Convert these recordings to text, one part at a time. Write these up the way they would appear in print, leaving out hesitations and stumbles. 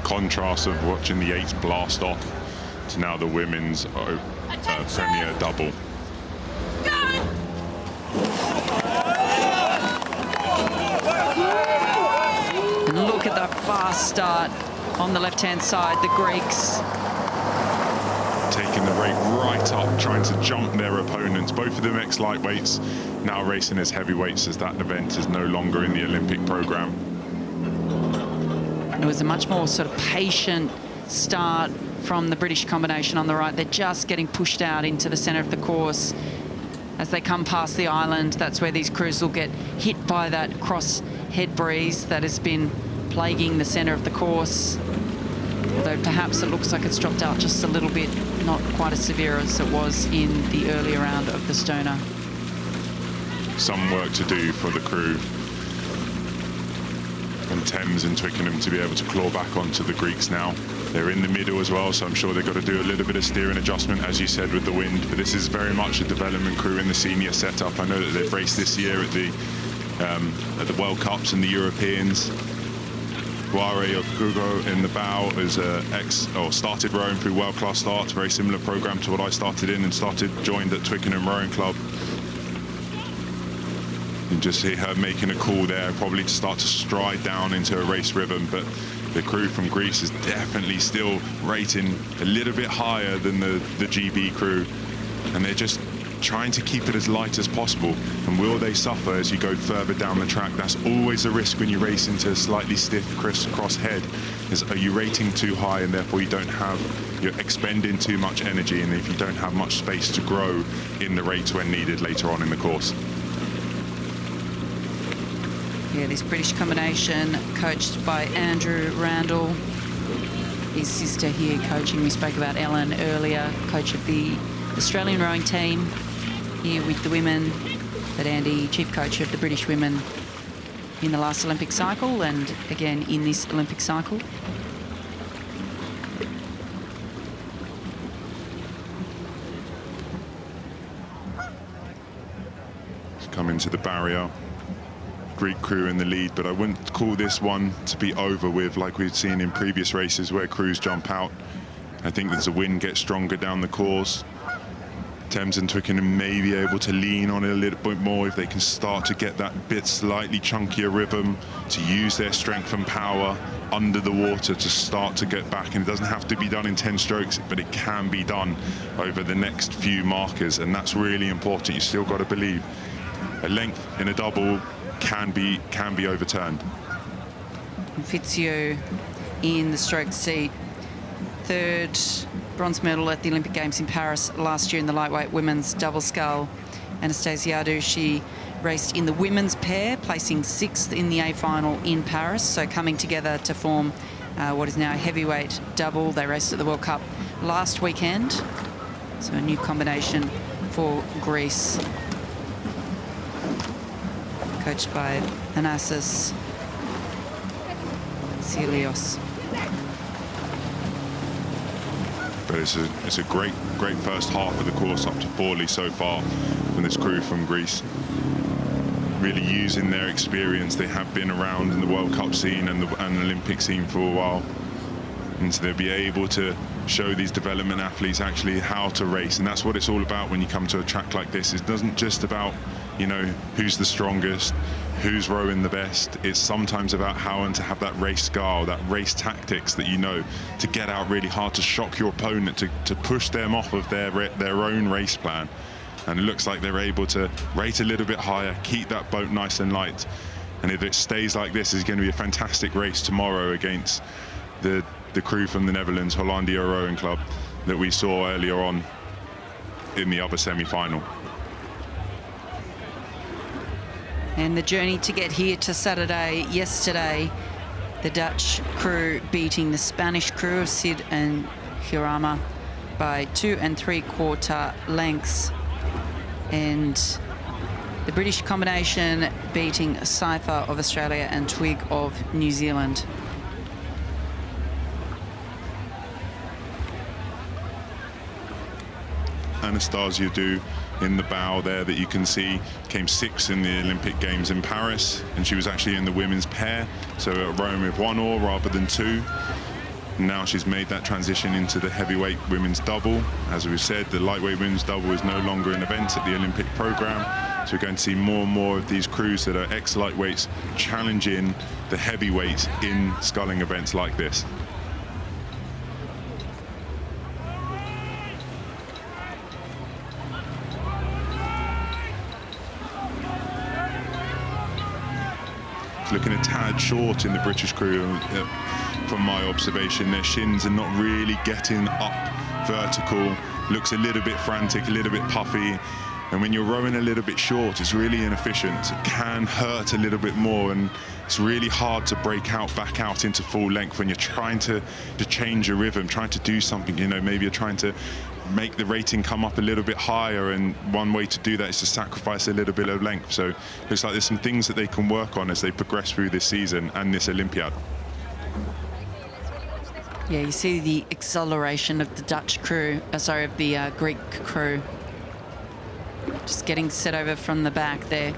contrast of watching the eights blast off to now the women's premier double. And look at that fast start on the left-hand side, the Greeks. Taking the rate right up, trying to jump their opponents. Both of them ex-lightweights, now racing as heavyweights, as that event is no longer in the Olympic program. It was a much more sort of patient start from the British combination on the right. They're just getting pushed out into the centre of the course. As they come past the island, that's where these crews will get hit by that cross-head breeze that has been plaguing the centre of the course. Although perhaps it looks like it's dropped out just a little bit, not quite as severe as it was in the earlier round of the Stonor. Some work to do for the crew from Thames and Twickenham to be able to claw back onto the Greeks now. They're in the middle as well, so I'm sure they've got to do a little bit of steering adjustment, as you said, with the wind. But this is very much a development crew in the senior setup. I know that they've raced this year at the World Cups and the Europeans. Obukohwo in the bow is started rowing through World Class Starts, very similar program to what I started in and joined at Twickenham Rowing Club. You just see her making a call there, probably to start to stride down into a race rhythm, but the crew from Greece is definitely still rating a little bit higher than the GB crew, and they're just trying to keep it as light as possible. And will they suffer as you go further down the track? That's always a risk when you race into a slightly stiff crisscross head, is are you rating too high and therefore you're expending too much energy, and if you don't have much space to grow in the rates when needed later on in the course. Yeah, this British combination coached by Andrew Randall. His sister here coaching. We spoke about Ellen earlier, coach of the Australian rowing team here with the women. But Andy, chief coach of the British women in the last Olympic cycle and again in this Olympic cycle. Come into the barrier. Greek crew in the lead, but I wouldn't call this one to be over with like we've seen in previous races where crews jump out. I think as the wind gets stronger down the course, Thames and Twickenham may be able to lean on it a little bit more if they can start to get that bit slightly chunkier rhythm, to use their strength and power under the water to start to get back. And it doesn't have to be done in 10 strokes, but it can be done over the next few markers, and that's really important. You still got to believe a length in a double can be overturned. Fitsiou in the stroke seat, third bronze medal at the Olympic Games in Paris last year in the lightweight women's double scull. Anastasiadou, she raced in the women's pair, placing 6th in the A final in Paris, so coming together to form what is now a heavyweight double. They raced at the World Cup last weekend, so a new combination for Greece, coached by Anastasiadou Z. But it's a great first half of the course up to Forley so far from this crew from Greece. Really using their experience. They have been around in the World Cup scene and the Olympic scene for a while. And so they'll be able to show these development athletes actually how to race. And that's what it's all about when you come to a track like this. It doesn't just about, you know, who's the strongest, who's rowing the best. It's sometimes about how and to have that race style, that race tactics that you know, to get out really hard, to shock your opponent, to push them off of their own race plan. And it looks like they're able to rate a little bit higher, keep that boat nice and light. And if it stays like this, it's going to be a fantastic race tomorrow against the crew from the Netherlands, Hollandia Rowing Club, that we saw earlier on in the other semi-final. And the journey to get here to Saturday, yesterday, the Dutch crew beating the Spanish crew of Sid and Hirama by 2 3/4 lengths. And the British combination beating Cypher of Australia and Twig of New Zealand. Anastasiadou in the bow there that you can see came 6th in the Olympic Games in Paris, and she was actually in the women's pair, so rowing with 1 oar rather than 2. Now she's made that transition into the heavyweight women's double. As we've said, the lightweight women's double is no longer an event at the Olympic program. So we're going to see more and more of these crews that are ex-lightweights challenging the heavyweights in sculling events like this. Looking a tad short in the British crew, from my observation. Their shins are not really getting up vertical. Looks a little bit frantic, a little bit puffy. And when you're rowing a little bit short, it's really inefficient. It can hurt a little bit more, and it's really hard to break out, back out into full length when you're trying to change your rhythm, trying to do something. You know, maybe you're trying to make the rating come up a little bit higher, and one way to do that is to sacrifice a little bit of length. So it looks like there's some things that they can work on as they progress through this season and this Olympiad. Yeah, you see the acceleration of the Dutch crew, sorry, of the Greek crew. Just getting set over from the back there.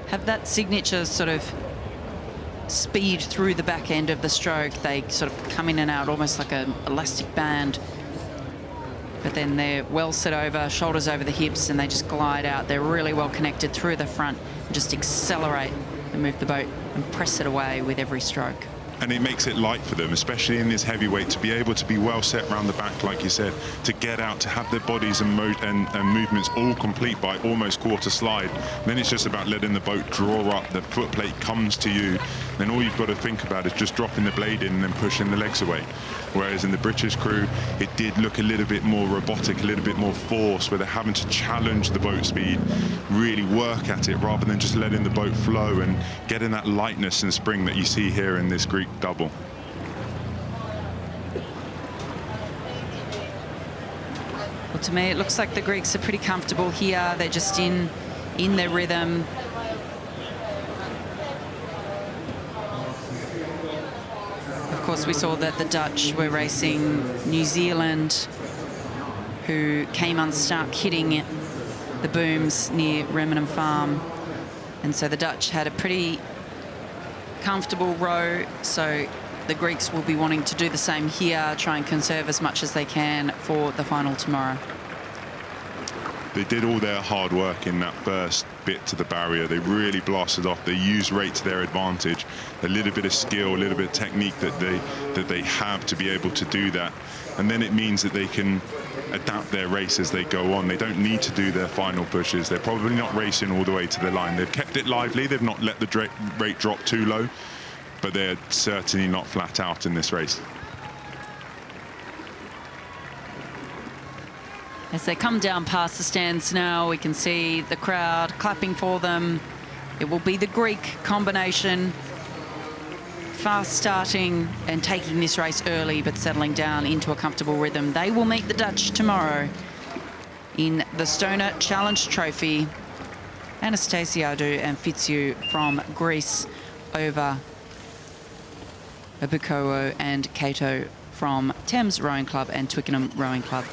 Have that signature sort of speed through the back end of the stroke. They sort of come in and out almost like an elastic band. But then they're well set over, shoulders over the hips, and they just glide out. They're really well connected through the front and just accelerate and move the boat and press it away with every stroke. And it makes it light for them, especially in this heavyweight, to be able to be well set around the back, like you said, to get out, to have their bodies and movements all complete by almost quarter slide. Then it's just about letting the boat draw up, the foot plate comes to you, then all you've got to think about is just dropping the blade in and then pushing the legs away. Whereas in the British crew, it did look a little bit more robotic, a little bit more force, where they're having to challenge the boat speed, really work at it, rather than just letting the boat flow and getting that lightness and spring that you see here in this Greek double. Well, to me, it looks like the Greeks are pretty comfortable here. They're just in their rhythm. Of course, we saw that the Dutch were racing New Zealand, who came unstuck, hitting the booms near Remenham Farm. And so the Dutch had a pretty comfortable row, so the Greeks will be wanting to do the same here, try and conserve as much as they can for the final tomorrow. They did all their hard work in that first bit to the barrier. They really blasted off. They used rate to their advantage. A little bit of skill, a little bit of technique that they have to be able to do that. And then it means that they can adapt their race as they go on. They don't need to do their final pushes. They're probably not racing all the way to the line. They've kept it lively. They've not let the rate drop too low, but they're certainly not flat out in this race. As they come down past the stands now, we can see the crowd clapping for them. It will be the Greek combination, fast starting and taking this race early, but settling down into a comfortable rhythm. They will meet the Dutch tomorrow in the Stonor Challenge Trophy. Anastasiadou and Fitsiou from Greece over Obukohwo and Keto from Thames Rowing Club and Twickenham Rowing Club.